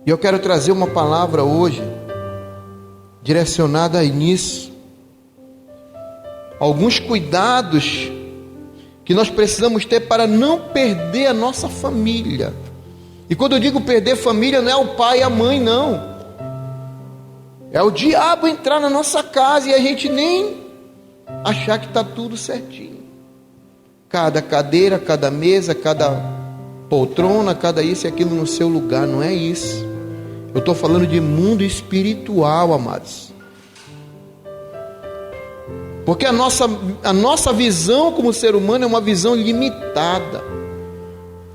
E eu quero trazer uma palavra hoje, direcionada a nisso. Alguns cuidados que nós precisamos ter para não perder a nossa família. E quando eu digo perder família, não é o pai e a mãe, não. É o diabo entrar na nossa casa e a gente nem achar que está tudo certinho. Cada cadeira, cada mesa, cada poltrona, cada isso e aquilo no seu lugar. Não é isso. Eu estou falando de mundo espiritual, amados. Porque a nossa visão como ser humano é uma visão limitada.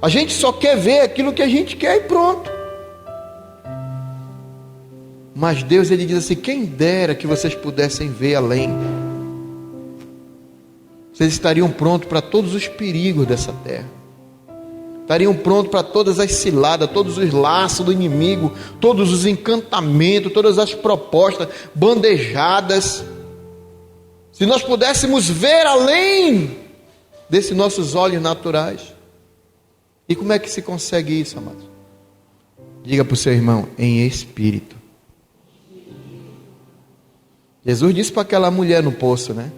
A gente só quer ver aquilo que a gente quer e pronto. Mas Deus, Ele diz assim: quem dera que vocês pudessem ver além. Vocês estariam prontos para todos os perigos dessa terra. Estariam prontos para todas as ciladas, todos os laços do inimigo, todos os encantamentos, todas as propostas bandejadas. Se nós pudéssemos ver além desses nossos olhos naturais. E como é que se consegue isso, amados? Diga para o seu irmão: em espírito. Jesus disse para aquela mulher no poço, né?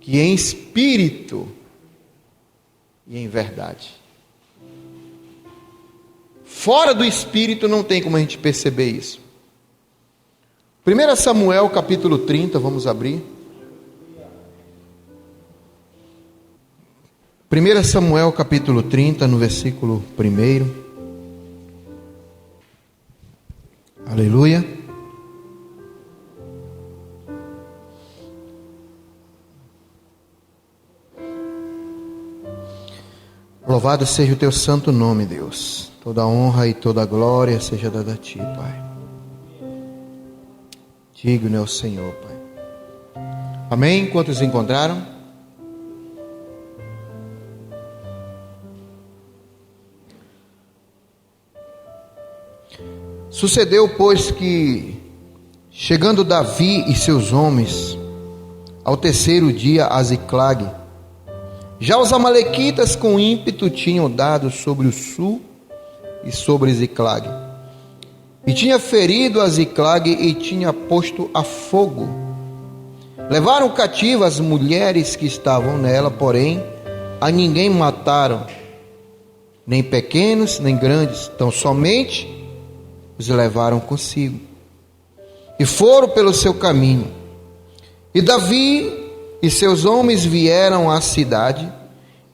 Que em espírito e em verdade. Fora do espírito não tem como a gente perceber isso. 1 Samuel capítulo 30, vamos abrir. 1 Samuel capítulo 30, no versículo 1. Aleluia. Louvado seja o teu santo nome, Deus. Toda honra e toda glória seja dada a ti, Pai. Digno é o Senhor, Pai. Amém? Quantos encontraram? Sucedeu, pois, que, chegando Davi e seus homens ao terceiro dia a Ziclague, já os amalequitas com ímpeto tinham dado sobre o sul e sobre Ziclague, e tinha ferido a Ziclague e tinha posto a fogo. Levaram cativas as mulheres que estavam nela, porém a ninguém mataram, nem pequenos nem grandes, tão somente os levaram consigo, e foram pelo seu caminho. E Davi e seus homens vieram à cidade,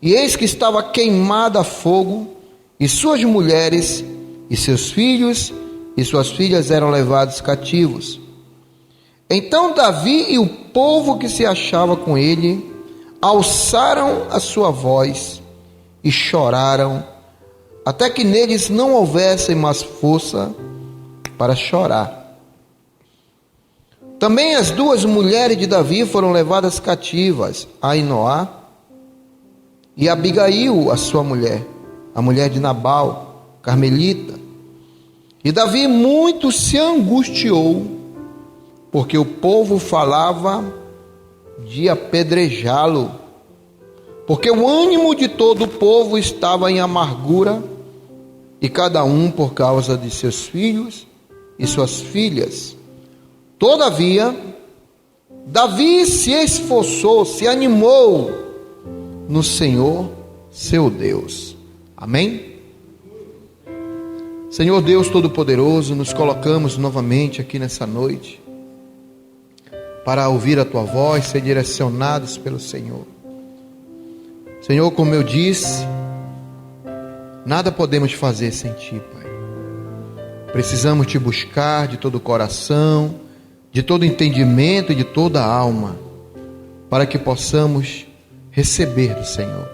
e eis que estava queimada a fogo, e suas mulheres, e seus filhos, e suas filhas eram levados cativos. Então Davi e o povo que se achava com ele, alçaram a sua voz, e choraram, até que neles não houvesse mais força para chorar. Também as duas mulheres de Davi foram levadas cativas, Ainoá e Abigail, a sua mulher, a mulher de Nabal, carmelita. E Davi muito se angustiou, porque o povo falava de apedrejá-lo, porque o ânimo de todo o povo estava em amargura, e cada um por causa de seus filhos e suas filhas. Todavia, Davi se esforçou, se animou no Senhor, seu Deus. Amém? Senhor Deus Todo-Poderoso, nos colocamos novamente aqui nessa noite para ouvir a Tua voz, ser direcionados pelo Senhor. Senhor, como eu disse, nada podemos fazer sem Ti, Pai. Precisamos Te buscar de todo o coração, de todo entendimento e de toda a alma, para que possamos receber do Senhor.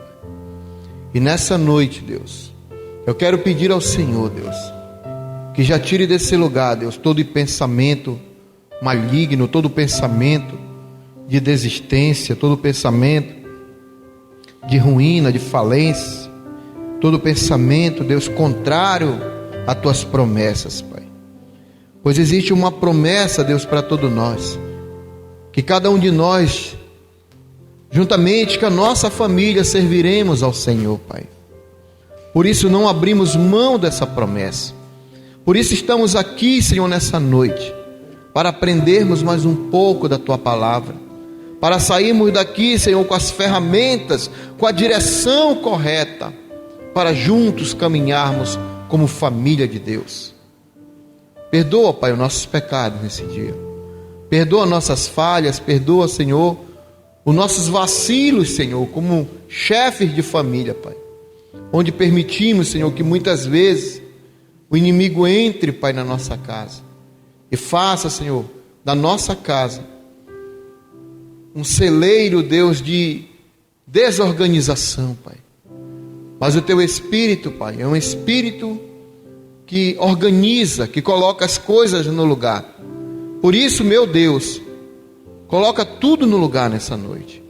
E nessa noite, Deus, eu quero pedir ao Senhor, Deus, que já tire desse lugar, Deus, todo pensamento maligno, todo pensamento de desistência, todo pensamento de ruína, de falência, todo pensamento, Deus, contrário às Tuas promessas, Pai. Pois existe uma promessa, Deus, para todos nós, que cada um de nós, juntamente com a nossa família, serviremos ao Senhor, Pai. Por isso não abrimos mão dessa promessa, Por isso estamos aqui, Senhor, nessa noite, para aprendermos mais um pouco da Tua palavra, para sairmos daqui, Senhor, com as ferramentas, com a direção correta, para juntos caminharmos como família de Deus. Perdoa, Pai, os nossos pecados nesse dia. Perdoa nossas falhas, perdoa, Senhor, os nossos vacilos, Senhor, como chefes de família, Pai. Onde permitimos, Senhor, que muitas vezes o inimigo entre, Pai, na nossa casa. E faça, Senhor, da nossa casa um celeiro, Deus, de desorganização, Pai. Mas o Teu Espírito, Pai, é um Espírito que organiza, que coloca as coisas no lugar. Por isso, meu Deus, coloca tudo no lugar nessa noite.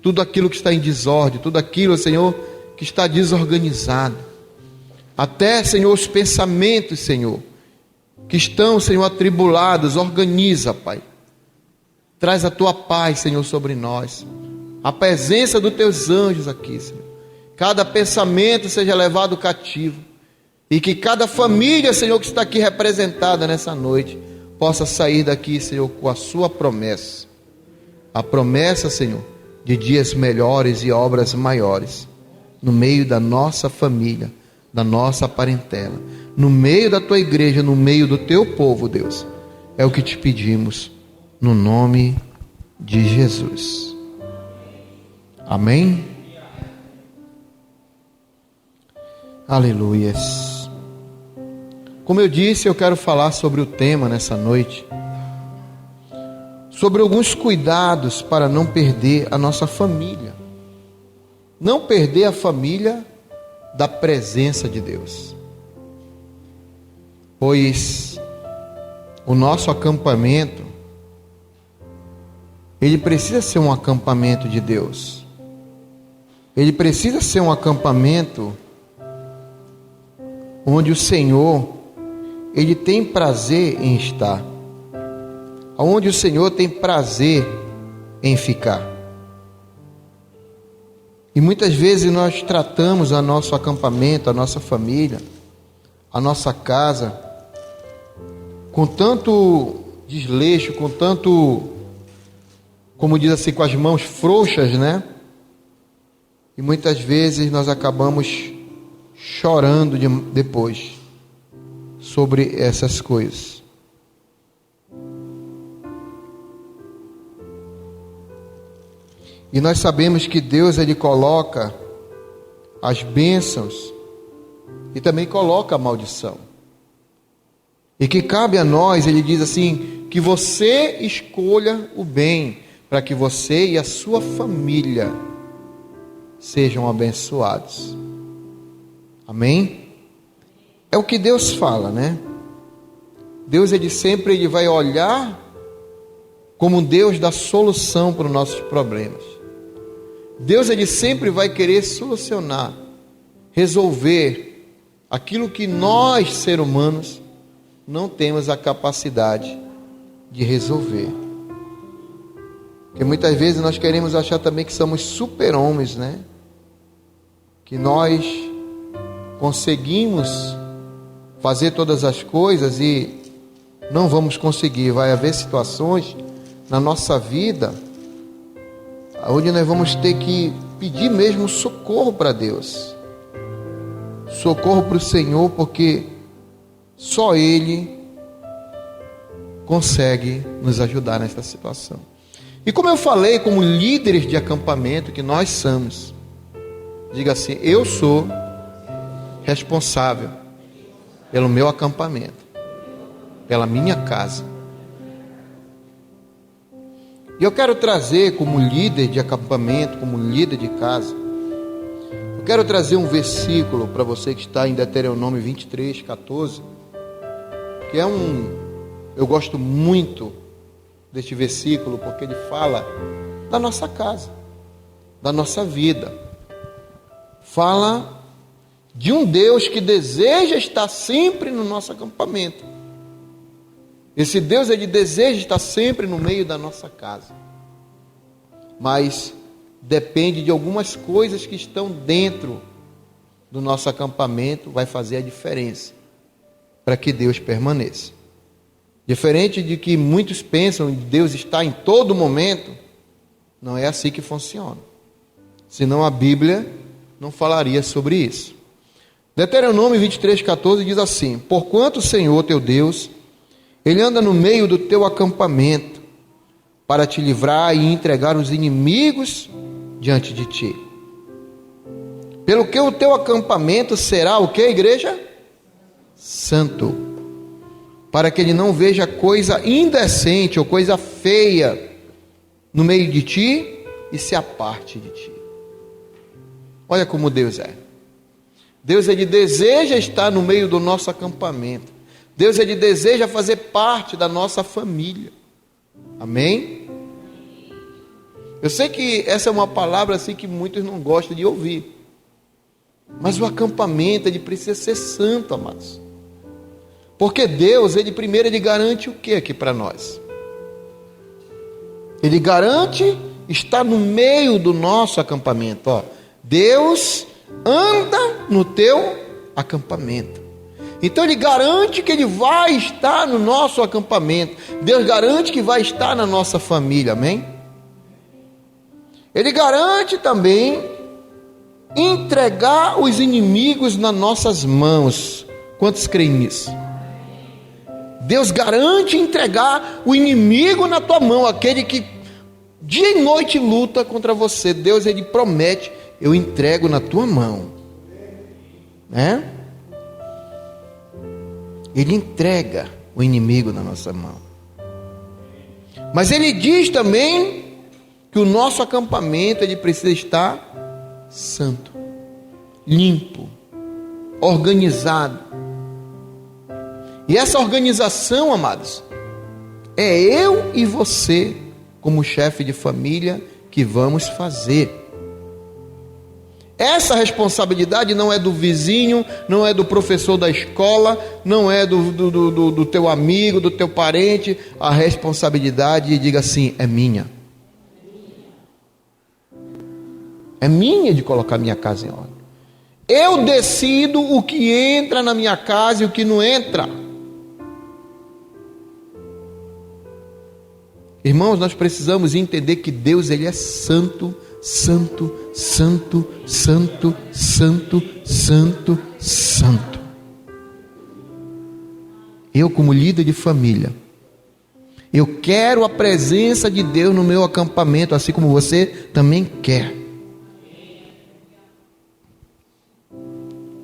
Tudo aquilo que está em desordem, tudo aquilo, Senhor, que está desorganizado. Até, Senhor, os pensamentos, Senhor, que estão, Senhor, atribulados, organiza, Pai. Traz a Tua paz, Senhor, sobre nós. A presença dos Teus anjos aqui, Senhor. Cada pensamento seja levado cativo. E que cada família, Senhor, que está aqui representada nessa noite, possa sair daqui, Senhor, com a Sua promessa. A promessa, Senhor, de dias melhores e obras maiores. No meio da nossa família, da nossa parentela. No meio da Tua igreja, no meio do Teu povo, Deus. É o que te pedimos, no nome de Jesus. Amém? Aleluias. Como eu disse, eu quero falar sobre o tema nessa noite. Sobre alguns cuidados para não perder a nossa família. Não perder a família da presença de Deus. Pois o nosso acampamento, ele precisa ser um acampamento de Deus. Ele precisa ser um acampamento onde o Senhor, Ele tem prazer em estar. Onde o Senhor tem prazer em ficar. E muitas vezes nós tratamos o nosso acampamento, a nossa família, a nossa casa, com tanto desleixo, com tanto, como diz assim, com as mãos frouxas, né? E muitas vezes nós acabamos chorando depois sobre essas coisas. E nós sabemos que Deus, Ele coloca as bênçãos e também coloca a maldição. E que cabe a nós, Ele diz assim, que você escolha o bem, para que você e a sua família sejam abençoados. Amém? É o que Deus fala, né? Deus, Ele sempre vai olhar como um Deus da solução para os nossos problemas. Deus, Ele sempre vai querer solucionar, resolver aquilo que nós, seres humanos, não temos a capacidade de resolver. Porque muitas vezes nós queremos achar também que somos super-homens, né? Que nós conseguimos fazer todas as coisas e não vamos conseguir. Vai haver situações na nossa vida onde nós vamos ter que pedir mesmo socorro para Deus. Socorro para o Senhor, porque só Ele consegue nos ajudar nessa situação. E como eu falei, como líderes de acampamento que nós somos, diga assim, eu sou responsável pelo meu acampamento, pela minha casa. E eu quero trazer como líder de acampamento, como líder de casa, eu quero trazer um versículo para você que está em Deuteronômio 23, 14, que é eu gosto muito deste versículo, porque ele fala da nossa casa, da nossa vida. Fala de um Deus que deseja estar sempre no nosso acampamento. Esse Deus, Ele deseja estar sempre no meio da nossa casa. Mas depende de algumas coisas que estão dentro do nosso acampamento, vai fazer a diferença para que Deus permaneça. Diferente de que muitos pensam que Deus está em todo momento, não é assim que funciona. Senão a Bíblia não falaria sobre isso. Deuteronômio 23:14 diz assim: porquanto o Senhor teu Deus, Ele anda no meio do teu acampamento, para te livrar e entregar os inimigos diante de ti. Pelo que o teu acampamento será o que, igreja? Santo. Para que ele não veja coisa indecente ou coisa feia no meio de ti e se aparte de ti. Olha como Deus é. Deus, Ele deseja estar no meio do nosso acampamento. Deus, Ele deseja fazer parte da nossa família. Amém? Eu sei que essa é uma palavra assim que muitos não gostam de ouvir. Mas o acampamento, ele precisa ser santo, amados. Porque Deus, primeiro ele garante o que aqui para nós? Ele garante estar no meio do nosso acampamento. Ó, Deus anda no teu acampamento. Então Ele garante que Ele vai estar no nosso acampamento. Deus garante que vai estar na nossa família, amém? Ele garante também entregar os inimigos nas nossas mãos. Quantos creem nisso? Deus garante entregar o inimigo na tua mão, aquele que dia e noite luta contra você. Deus, Ele promete: eu entrego na tua mão, né? Ele entrega o inimigo na nossa mão. Mas Ele diz também que o nosso acampamento, ele precisa estar santo, limpo, organizado. E essa organização, amados, é eu e você, como chefe de família, que vamos fazer. Essa responsabilidade não é do vizinho, não é do professor da escola, não é do teu amigo, do teu parente. A responsabilidade, diga assim, é minha. É minha de colocar minha casa em ordem. Eu decido o que entra na minha casa e o que não entra. Irmãos, nós precisamos entender que Deus, Ele é santo, santo, santo, santo, santo, santo, santo. Eu, como líder de família, eu quero a presença de Deus no meu acampamento, assim como você também quer.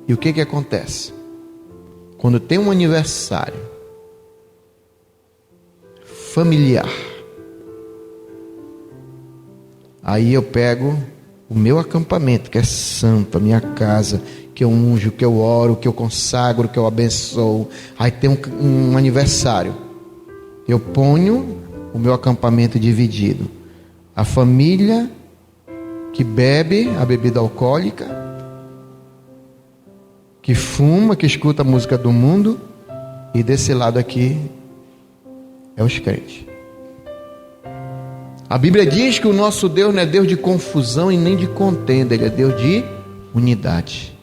E o que acontece? Quando tem um aniversário familiar, aí eu pego o meu acampamento, que é santo, a minha casa, que eu unjo, que eu oro, que eu consagro, que eu abençoo. Aí tem um aniversário. Eu ponho o meu acampamento dividido. A família que bebe a bebida alcoólica, que fuma, que escuta a música do mundo, e desse lado aqui é os crentes. A Bíblia diz que o nosso Deus não é Deus de confusão e nem de contenda, Ele é Deus de unidade.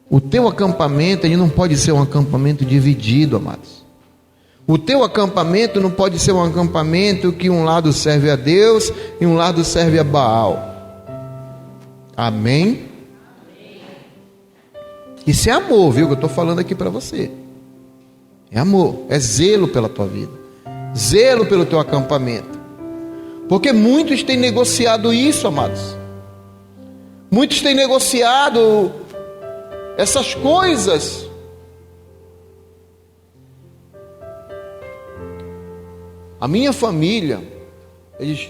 O teu acampamento, ele não pode ser um acampamento dividido, amados. O teu acampamento não pode ser um acampamento que um lado serve a Deus e um lado serve a Baal. Amém? Isso é amor, viu? Que eu estou falando aqui para você. É amor, é zelo pela tua vida, zelo pelo teu acampamento. Porque muitos têm negociado isso, amados. Muitos têm negociado essas coisas. A minha família, eles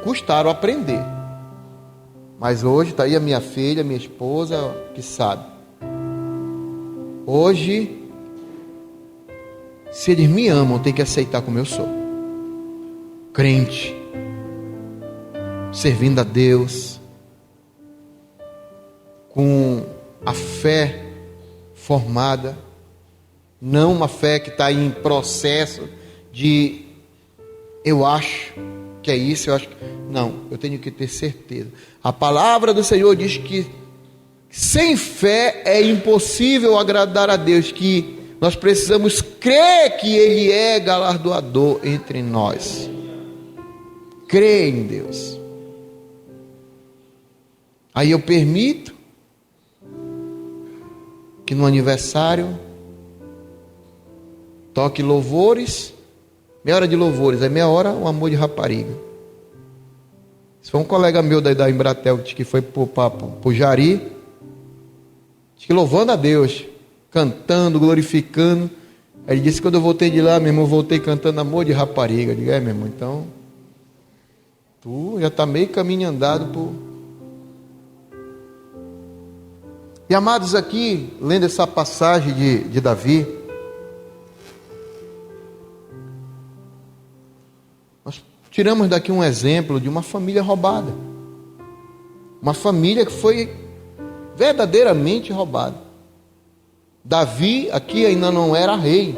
custaram aprender. Mas hoje está aí a minha filha, minha esposa, que sabe. Hoje, se eles me amam, tem que aceitar como eu sou. Crente, servindo a Deus, com a fé formada, não uma fé que está em processo de eu acho que é isso, eu acho que... Não, eu tenho que ter certeza. A palavra do Senhor diz que sem fé é impossível agradar a Deus, que Nós precisamos crer que Ele é galardoador entre nós. Crer em Deus. Aí eu permito que no aniversário toque louvores, meia hora de louvores, aí meia hora um amor de rapariga. Se foi um colega meu da Embratel que foi pro Jari, que louvando a Deus, cantando, glorificando. Aí ele disse que quando eu voltei de lá, meu irmão, eu voltei cantando amor de rapariga. Eu digo, meu irmão, então tu já está meio caminho andado por... E amados, aqui, lendo essa passagem de Davi, nós tiramos daqui um exemplo de uma família roubada. Uma família que foi verdadeiramente roubada. Davi aqui ainda não era rei.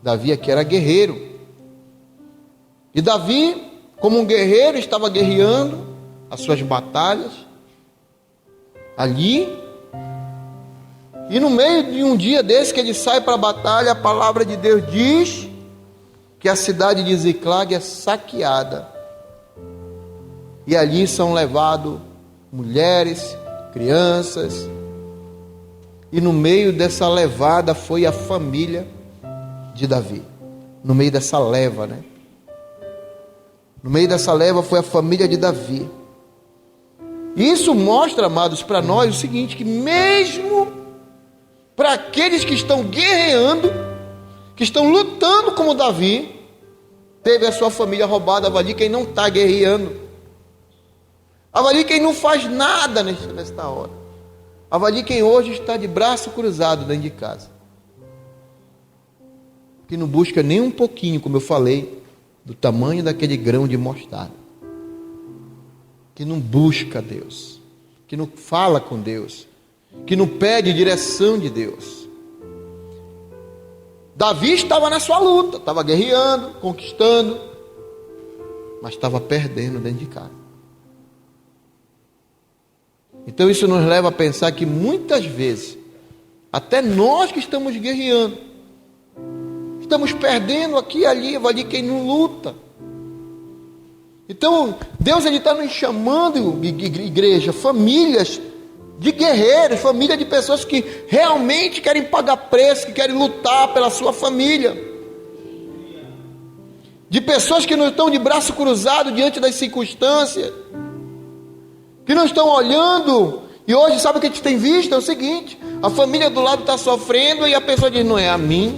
Davi aqui era guerreiro. E Davi, como um guerreiro, estava guerreando as suas batalhas ali. E no meio de um dia desse que ele sai para a batalha, a palavra de Deus diz que a cidade de Ziclag é saqueada. E ali são levados mulheres, crianças. E no meio dessa levada foi a família de Davi. No meio dessa leva, né? No meio dessa leva foi a família de Davi. E isso mostra, amados, para nós o seguinte, que mesmo para aqueles que estão guerreando, que estão lutando como Davi, teve a sua família roubada. Avalie quem não está guerreando. Avalie quem não faz nada nesta hora. Avalie quem hoje está de braço cruzado dentro de casa. Que não busca nem um pouquinho, como eu falei, do tamanho daquele grão de mostarda. Que não busca Deus. Que não fala com Deus. Que não pede direção de Deus. Davi estava na sua luta, estava guerreando, conquistando, mas estava perdendo dentro de casa. Então isso nos leva a pensar que muitas vezes, até nós que estamos guerreando, estamos perdendo aqui e ali quem não luta. Então Deus está nos chamando, igreja, famílias de guerreiros, família de pessoas que realmente querem pagar preço, que querem lutar pela sua família, de pessoas que não estão de braço cruzado diante das circunstâncias, que não estão olhando. E hoje sabe o que a gente tem visto? É o seguinte, a família do lado está sofrendo e a pessoa diz, não é a minha,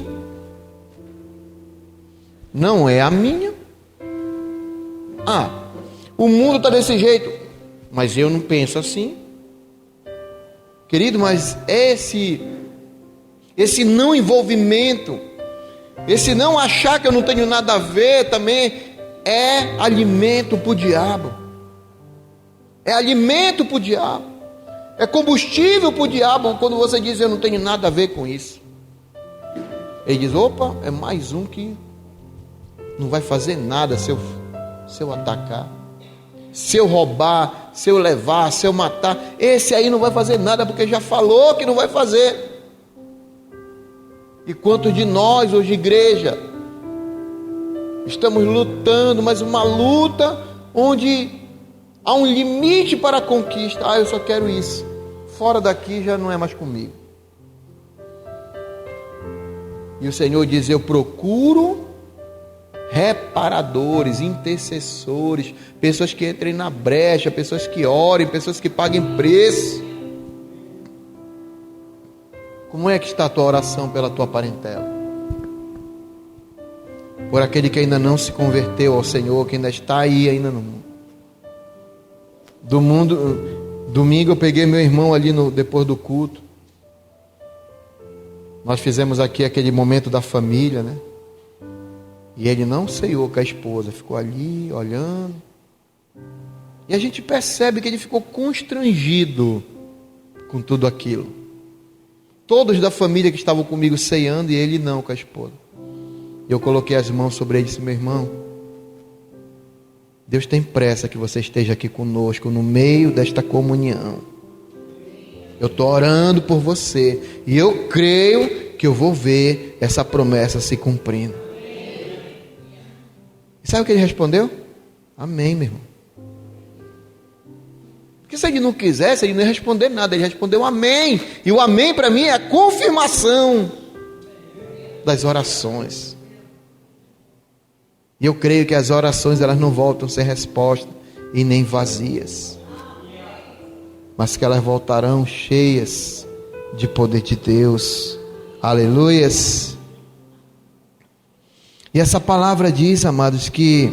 não é a minha. O mundo está desse jeito, mas eu não penso assim. Querido, mas esse não envolvimento, esse não achar que eu não tenho nada a ver também é alimento para o diabo. É alimento para o diabo. É combustível para o diabo quando você diz eu não tenho nada a ver com isso. Ele diz, opa, é mais um que não vai fazer nada se eu atacar. Se eu roubar, se eu levar, se eu matar, esse aí não vai fazer nada, porque já falou que não vai fazer. E quantos de nós hoje, igreja, estamos lutando, mas uma luta onde há um limite para a conquista. Eu só quero isso, fora daqui já não é mais comigo. E o Senhor diz, eu procuro reparadores, intercessores, pessoas que entrem na brecha, pessoas que orem, pessoas que paguem preço. Como é que está a tua oração pela tua parentela? Por aquele que ainda não se converteu ao Senhor, que ainda está aí ainda no mundo. Domingo eu peguei meu irmão ali depois do culto. Nós fizemos aqui aquele momento da família, né? E ele não ceiou com a esposa, ficou ali olhando. E a gente percebe que ele ficou constrangido com tudo aquilo. Todos da família que estavam comigo ceando e ele não com a esposa. Eu coloquei as mãos sobre ele e disse, meu irmão, Deus tem pressa que você esteja aqui conosco no meio desta comunhão. Eu estou orando por você e eu creio que porque eu vou ver essa promessa se cumprindo. E sabe o que ele respondeu? Amém, meu irmão. Porque se ele não quisesse, ele não ia responder nada, ele respondeu amém. E o amém para mim é a confirmação das orações. E eu creio que as orações, elas não voltam sem resposta e nem vazias, mas que elas voltarão cheias de poder de Deus. Aleluias. E essa palavra diz, amados, que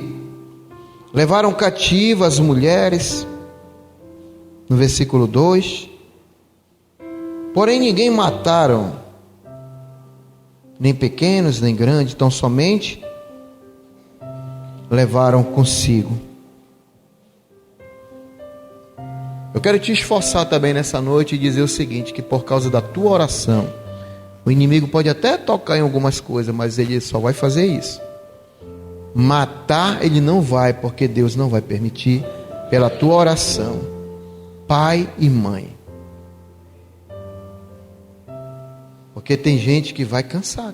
levaram cativas as mulheres, no versículo 2, porém ninguém mataram, nem pequenos, nem grandes, tão somente levaram consigo. Eu quero te esforçar também nessa noite e dizer o seguinte, que por causa da tua oração, o inimigo pode até tocar em algumas coisas, mas ele só vai fazer isso. Matar ele não vai, porque Deus não vai permitir, pela tua oração, pai e mãe. Porque tem gente que vai cansar,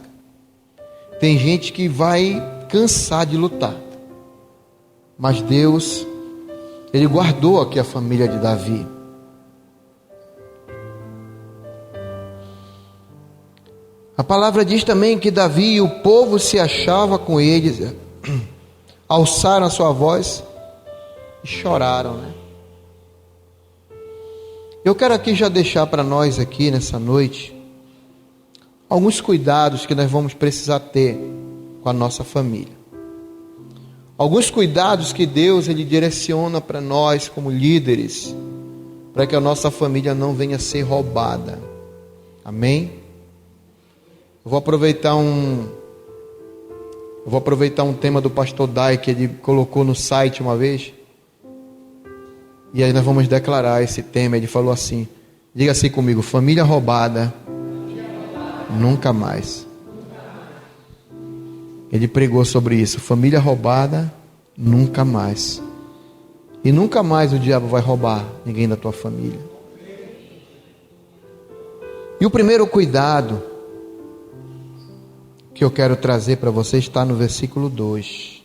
tem gente que vai cansar de lutar, mas Deus, Ele guardou aqui a família de Davi. A palavra diz também que Davi e o povo se achava com eles, alçaram a sua voz e choraram, né? Eu quero aqui já deixar para nós aqui nessa noite alguns cuidados que nós vamos precisar ter com a nossa família. Alguns cuidados que Deus ele direciona para nós como líderes, para que a nossa família não venha a ser roubada. Amém? Eu vou aproveitar um tema do pastor Dai que ele colocou no site uma vez. E aí nós vamos declarar esse tema. Ele falou assim, diga assim comigo: família roubada, nunca mais. Ele pregou sobre isso, família roubada, nunca mais. E nunca mais o diabo vai roubar ninguém da tua família. E o primeiro cuidado que eu quero trazer para você está no versículo 2.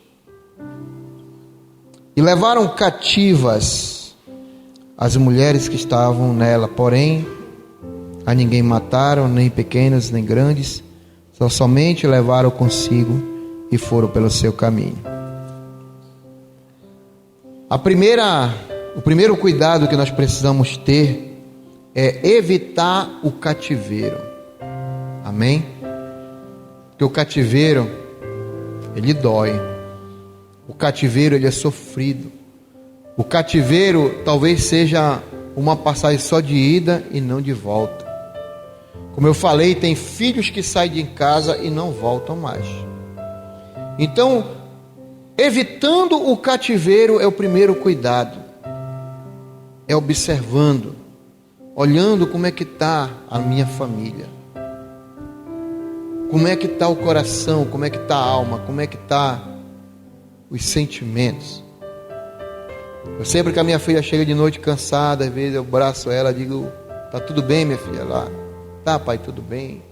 E levaram cativas as mulheres que estavam nela, porém a ninguém mataram, nem pequenos nem grandes, somente levaram consigo e foram pelo seu caminho. O primeiro cuidado que nós precisamos ter é evitar o cativeiro. Amém? Porque o cativeiro, ele dói. O cativeiro, ele é sofrido. O cativeiro talvez seja uma passagem só de ida e não de volta. Como eu falei, tem filhos que saem de casa e não voltam mais. Então, evitando o cativeiro é o primeiro cuidado. É observando, olhando como é que está a minha família. Como é que está o coração, como é que está a alma, como é que está os sentimentos. Eu sempre que a minha filha chega de noite cansada, às vezes eu abraço ela, digo, tá tudo bem, minha filha? Lá, tá, pai, tudo bem.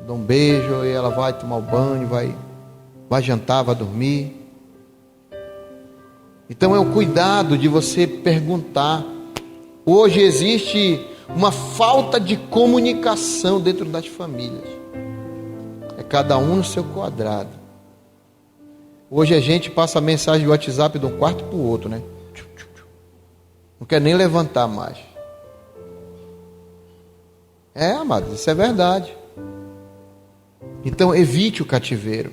Dou um beijo e ela vai tomar o banho, vai jantar, vai dormir. Então é o cuidado de você perguntar. Hoje existe uma falta de comunicação dentro das famílias. É cada um no seu quadrado. Hoje a gente passa a mensagem de WhatsApp de um quarto para o outro, né? Não quer nem levantar mais. É, amados, isso é verdade. Então evite o cativeiro.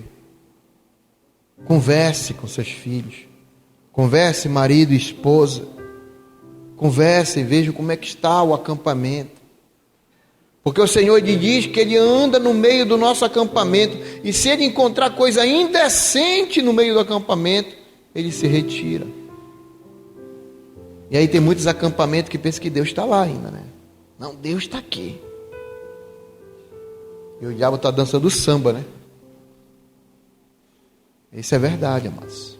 Converse com seus filhos. Converse marido e esposa. Converse e veja como é que está o acampamento. Porque o Senhor lhe diz que Ele anda no meio do nosso acampamento. E se Ele encontrar coisa indecente no meio do acampamento, Ele se retira. E aí tem muitos acampamentos que pensam que Deus está lá ainda, né? Não, Deus está aqui. E o diabo está dançando samba, né? Isso é verdade, amados.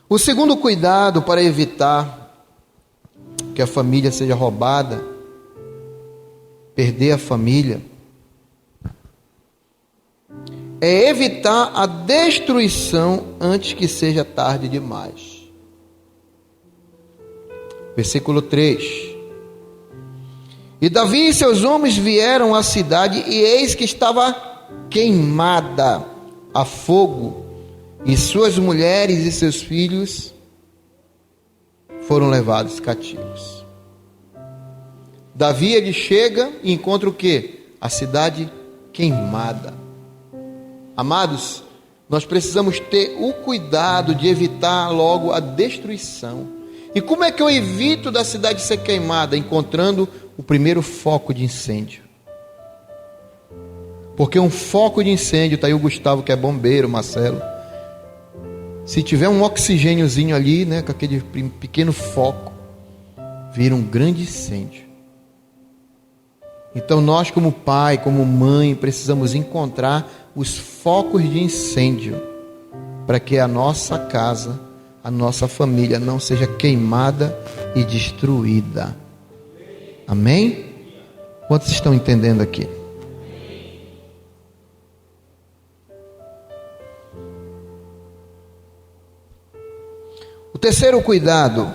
O segundo cuidado para evitar que a família seja roubada, perder a família, é evitar a destruição antes que seja tarde demais. Versículo 3. E Davi e seus homens vieram à cidade, e eis que estava queimada a fogo, e suas mulheres e seus filhos foram levados cativos. Davi, ele chega e encontra o quê? A cidade queimada. Amados, nós precisamos ter o cuidado de evitar logo a destruição. E como é que eu evito da cidade ser queimada? Encontrando o primeiro foco de incêndio. Porque um foco de incêndio, está aí o Gustavo que é bombeiro, Marcelo. Se tiver um oxigêniozinho ali, né, com aquele pequeno foco, vira um grande incêndio. Então nós, como pai, como mãe, precisamos encontrar os focos de incêndio para que a nossa casa, a nossa família não seja queimada e destruída. Amém? Quantos estão entendendo aqui? O terceiro cuidado.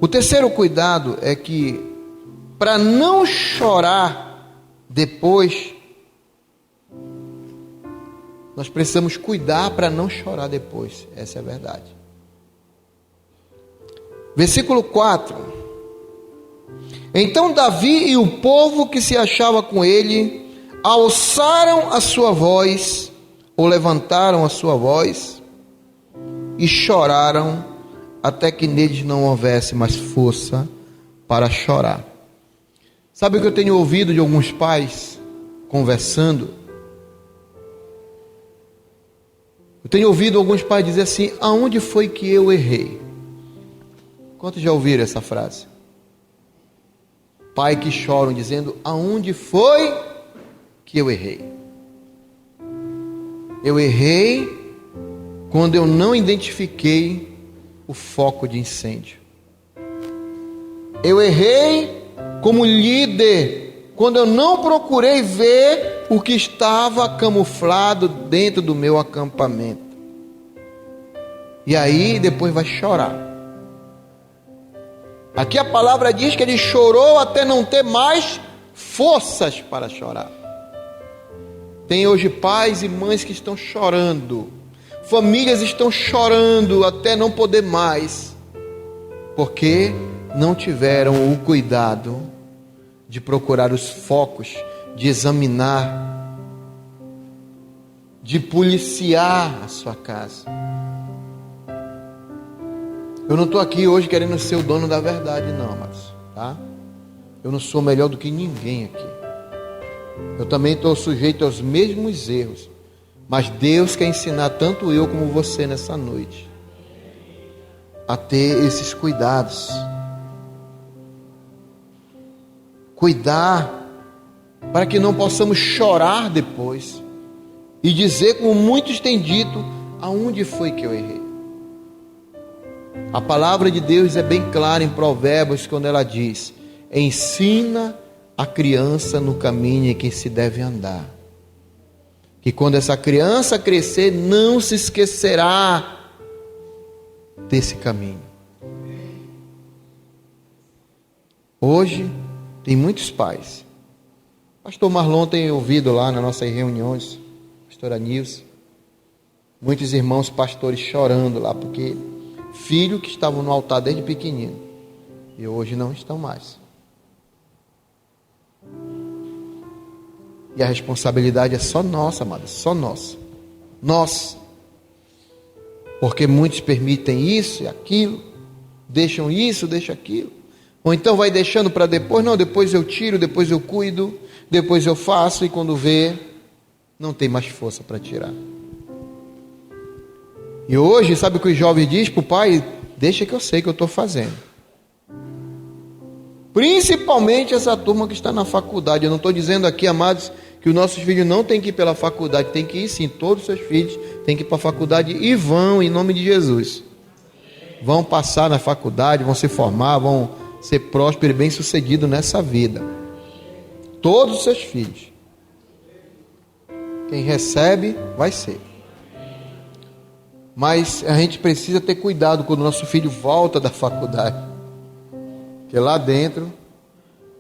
O terceiro cuidado é que, para não chorar depois, nós precisamos cuidar para não chorar depois. Essa é a verdade. Versículo 4. Então Davi e o povo que se achava com ele alçaram a sua voz, ou levantaram a sua voz, e choraram, até que neles não houvesse mais força para chorar. Sabe o que eu tenho ouvido de alguns pais conversando? Eu tenho ouvido alguns pais dizer assim: aonde foi que eu errei? Quantos já ouviram essa frase? Pai que choram dizendo: aonde foi que eu errei? Eu errei quando eu não identifiquei o foco de incêndio. Eu errei como líder quando eu não procurei ver o que estava camuflado dentro do meu acampamento. E aí depois vai chorar. Aqui a palavra diz que ele chorou até não ter mais forças para chorar. Tem hoje pais e mães que estão chorando, famílias estão chorando até não poder mais, porque não tiveram o cuidado de procurar os focos, de examinar, de policiar a sua casa. Eu não estou aqui hoje querendo ser o dono da verdade, não, amados, tá? Eu não sou melhor do que ninguém aqui. Eu também estou sujeito aos mesmos erros. Mas Deus quer ensinar tanto eu como você nessa noite a ter esses cuidados. Cuidar para que não possamos chorar depois e dizer, como muitos têm dito, aonde foi que eu errei. A palavra de Deus é bem clara em Provérbios quando ela diz: ensina a criança no caminho em que se deve andar, que quando essa criança crescer não se esquecerá desse caminho. Hoje tem muitos pais. Pastor Marlon tem ouvido lá nas nossas reuniões, pastora Nilce, muitos irmãos pastores chorando lá, porque filhos que estavam no altar desde pequenino e hoje não estão mais. E a responsabilidade é só nossa, amados, só nossa. Nós. Porque muitos permitem isso e aquilo, deixam isso, deixam aquilo. Ou então vai deixando para depois, não, depois eu tiro, depois eu cuido, depois eu faço, e quando vê, não tem mais força para tirar. E hoje, sabe o que os jovens dizem para o pai? Deixa que eu sei que eu estou fazendo. Principalmente essa turma que está na faculdade. Eu não estou dizendo aqui, amados, que os nossos filhos não têm que ir pela faculdade. Tem que ir sim, todos os seus filhos têm que ir para a faculdade e vão, em nome de Jesus. Vão passar na faculdade, vão se formar, vão ser prósperos e bem-sucedidos nessa vida. Todos os seus filhos. Quem recebe, vai ser. Mas a gente precisa ter cuidado quando o nosso filho volta da faculdade. Porque lá dentro,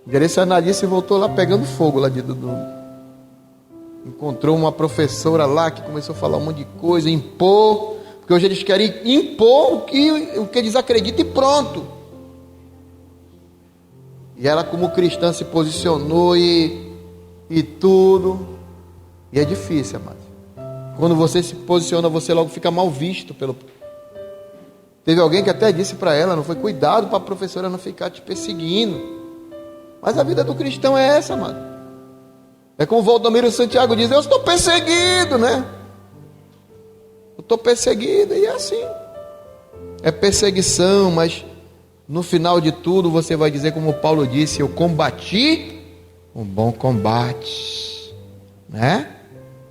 Gerência Analice voltou lá pegando fogo lá de Dudu. Encontrou uma professora lá que começou a falar um monte de coisa, impor, porque hoje eles querem impor o que eles acreditam e pronto. E ela, como cristã, se posicionou e tudo. E é difícil, amado. Quando você se posiciona, você logo fica mal visto pelo... Teve alguém que até disse para ela, não foi? Cuidado para a professora não ficar te perseguindo. Mas a vida do cristão é essa, amado. É como o Valdomiro Santiago diz, eu estou perseguido, né? Eu estou perseguido, e é assim. É perseguição, mas no final de tudo você vai dizer como Paulo disse, eu combati um bom combate, né?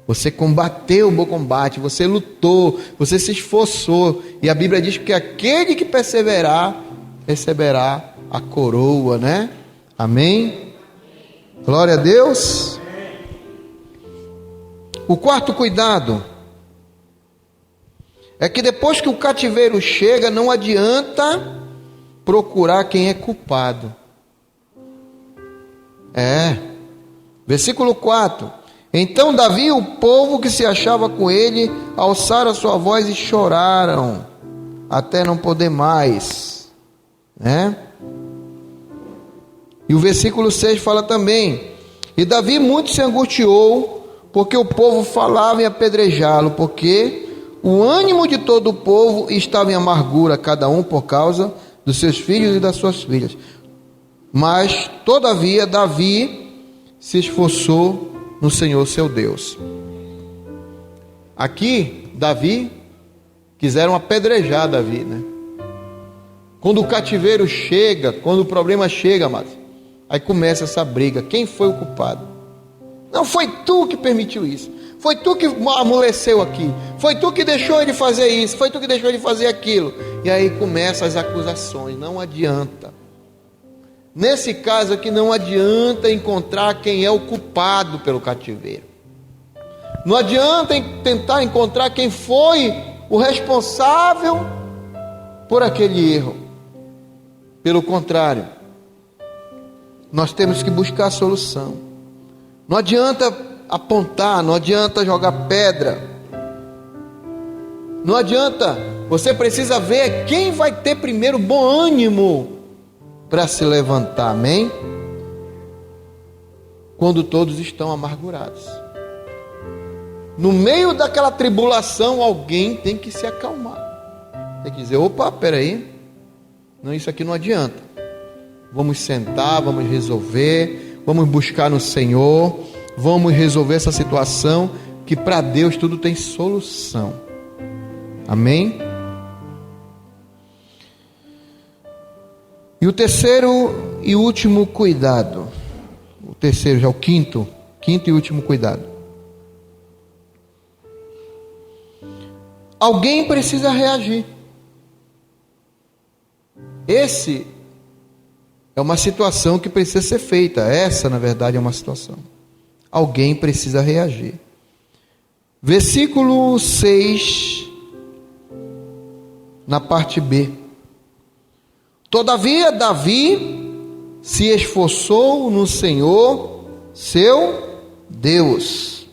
Você combateu o bom combate, você lutou, você se esforçou. E a Bíblia diz que aquele que perseverar, receberá a coroa, né? Amém? Glória a Deus. O quarto cuidado é que depois que o cativeiro chega, não adianta procurar quem é culpado. Versículo 4. Então Davi e o povo que se achava com ele alçaram a sua voz e choraram até não poder mais, né? E o versículo 6 fala também: e Davi muito se angustiou, porque o povo falava em apedrejá-lo, porque o ânimo de todo o povo estava em amargura, cada um por causa dos seus filhos e das suas filhas. Mas todavia Davi se esforçou no Senhor seu Deus. Aqui, Davi, quiseram apedrejar Davi, né? Quando o cativeiro chega, quando o problema chega, amados, aí começa essa briga. Quem foi o culpado? Não, foi tu que permitiu isso. Foi tu que amoleceu aqui. Foi tu que deixou ele fazer isso. Foi tu que deixou ele fazer aquilo. E aí começam as acusações. Não adianta. Nesse caso aqui não adianta encontrar quem é o culpado pelo cativeiro. Não adianta tentar encontrar quem foi o responsável por aquele erro. Pelo contrário, nós temos que buscar a solução. Não adianta apontar, não adianta jogar pedra. Não adianta, você precisa ver quem vai ter primeiro bom ânimo para se levantar, amém? Quando todos estão amargurados. No meio daquela tribulação, alguém tem que se acalmar. Tem que dizer, opa, peraí, não, isso aqui não adianta. Vamos sentar, vamos resolver, vamos buscar no Senhor, vamos resolver essa situação, que para Deus tudo tem solução. Amém? E o terceiro e último cuidado, o terceiro, já o quinto e último cuidado. Alguém precisa reagir. Esse é uma situação que precisa ser feita. Essa, na verdade, é uma situação. Alguém precisa reagir. Versículo 6, na parte B. Todavia, Davi se esforçou no Senhor, seu Deus.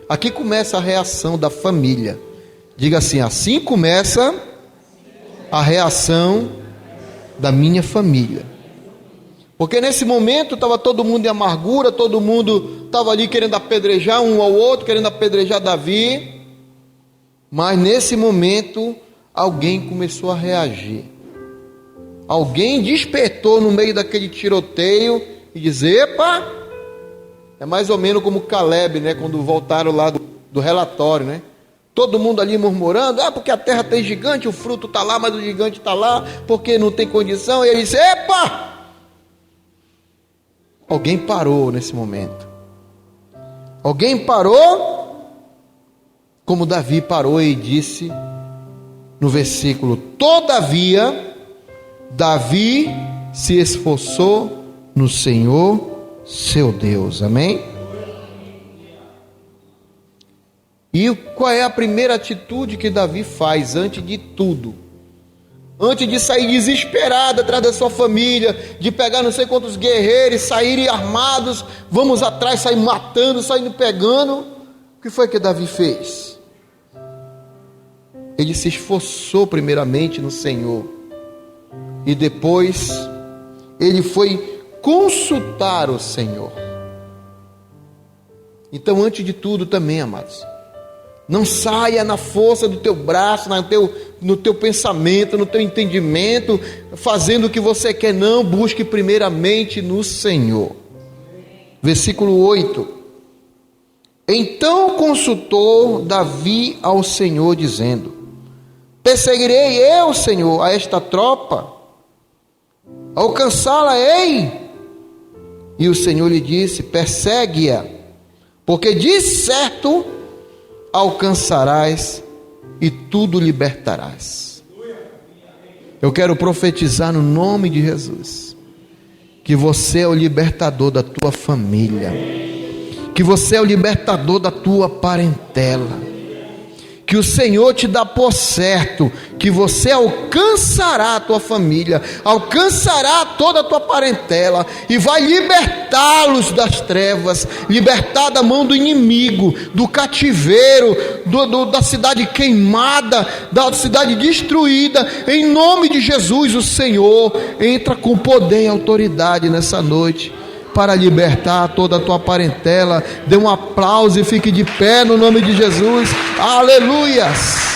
Aqui começa a reação da família. Diga assim, assim começa a reação da minha família. Porque nesse momento estava todo mundo em amargura, todo mundo estava ali querendo apedrejar um ao outro, querendo apedrejar Davi. Mas nesse momento, alguém começou a reagir. Alguém despertou no meio daquele tiroteio e diz, epa, é mais ou menos como Caleb, né, quando voltaram lá do relatório, né? Todo mundo ali murmurando, porque a terra tem gigante, o fruto está lá, mas o gigante está lá, porque não tem condição. E ele disse, epa! Alguém parou nesse momento. Alguém parou, como Davi parou e disse no versículo, todavia, Davi se esforçou no Senhor, seu Deus. Amém? E qual é a primeira atitude que Davi faz antes de tudo? Antes de sair desesperado atrás da sua família, de pegar não sei quantos guerreiros, saírem armados, vamos atrás, sair matando, saindo pegando. O que foi que Davi fez? Ele se esforçou primeiramente no Senhor. E depois, ele foi consultar o Senhor. Então, antes de tudo também, amados, não saia na força do teu braço, no teu pensamento, no teu entendimento, fazendo o que você quer. Não, busque primeiramente no Senhor. Versículo 8. Então consultou Davi ao Senhor, dizendo: perseguirei eu, Senhor, a esta tropa? Alcançá-la-ei? E o Senhor lhe disse: persegue-a, porque de certo alcançarás e tudo libertarás. Eu quero profetizar no nome de Jesus que você é o libertador da tua família, que você é o libertador da tua parentela, que o Senhor te dá por certo que você alcançará a tua família, alcançará toda a tua parentela e vai libertá-los das trevas, libertar da mão do inimigo, do cativeiro, da cidade queimada, da cidade destruída. Em nome de Jesus, o Senhor entra com poder e autoridade nessa noite para libertar toda a tua parentela. Dê um aplauso e fique de pé no nome de Jesus. Aleluias!